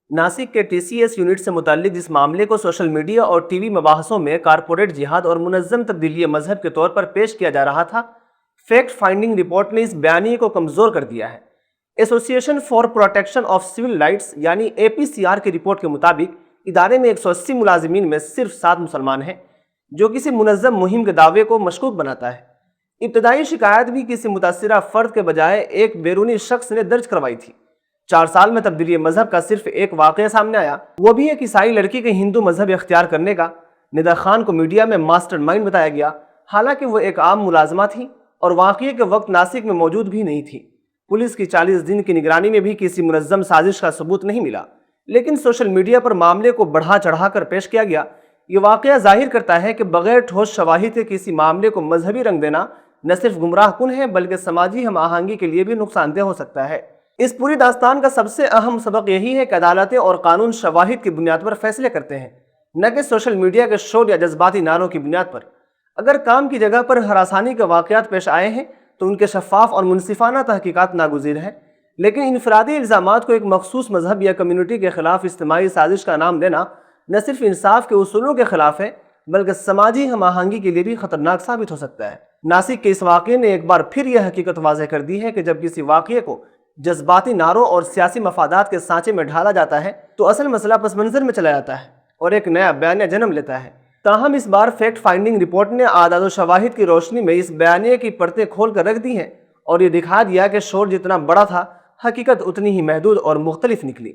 ناسک کے T C S unit سے متعلق اس معاملے کو سوشل میڈیا اور ٹی وی مباحثوں میں کارپوریٹ جہاد اور منظم تبدیلی مذہب کے طور پر پیش کیا جا رہا تھا، فیکٹ فائنڈنگ رپورٹ نے اس بیانیے کو کمزور کر دیا ہے۔ ایسوسی ایشن for protection of civil rights یعنی اے پی سی آر کی رپورٹ کے مطابق ادارے میں 180 ملازمین میں صرف 7 مسلمان ہیں، جو کسی منظم مہم کے دعوے کو مشکوک بناتا ہے۔ ابتدائی شکایت بھی کسی متاثرہ فرد کے بجائے ایک بیرونی شخص نے درج کروائی تھی۔ 4 سال میں تبدیلی مذہب کا صرف ایک واقعہ سامنے آیا، وہ بھی ایک عیسائی لڑکی کے ہندو مذہب اختیار کرنے کا۔ ندا خان کو میڈیا میں ماسٹر مائنڈ بتایا گیا، حالانکہ وہ ایک عام ملازمہ تھی اور واقعے کے وقت ناسک میں موجود بھی نہیں تھی۔ پولیس کی 40 دن کی نگرانی میں بھی کسی منظم سازش کا ثبوت نہیں ملا، لیکن سوشل میڈیا پر معاملے کو بڑھا چڑھا کر پیش کیا گیا۔ یہ واقعہ ظاہر کرتا ہے کہ بغیر ٹھوس شواہد کے کسی معاملے کو مذہبی رنگ دینا نہ صرف گمراہ کن ہے بلکہ سماجی ہم آہنگی کے لیے بھی نقصان دہ ہو سکتا ہے۔ اس پوری داستان کا سب سے اہم سبق یہی ہے کہ عدالتیں اور قانون شواہد کی بنیاد پر فیصلے کرتے ہیں، نہ کہ سوشل میڈیا کے شور یا جذباتی نعروں کی بنیاد پر۔ اگر کام کی جگہ پر ہراسانی کے واقعات پیش آئے ہیں تو ان کے شفاف اور منصفانہ تحقیقات ناگزیر ہے، لیکن انفرادی الزامات کو ایک مخصوص مذہب یا کمیونٹی کے خلاف اجتماعی سازش کا نام دینا نہ صرف انصاف کے اصولوں کے خلاف ہے بلکہ سماجی ہم آہنگی کے لیے بھی خطرناک ثابت ہو سکتا ہے۔ ناسک کے اس واقعے نے ایک بار پھر یہ حقیقت واضح کر دی ہے کہ جب کسی واقعے کو جذباتی نعروں اور سیاسی مفادات کے سانچے میں ڈھالا جاتا ہے تو اصل مسئلہ پس منظر میں چلا جاتا ہے اور ایک نیا بیانیہ جنم لیتا ہے۔ تاہم اس بار فیکٹ فائنڈنگ رپورٹ نے اعداد و شواہد کی روشنی میں اس بیانیے کی پرتیں کھول کر رکھ دی ہیں اور یہ دکھا دیا کہ شور جتنا بڑا تھا، حقیقت اتنی ہی محدود اور مختلف نکلی۔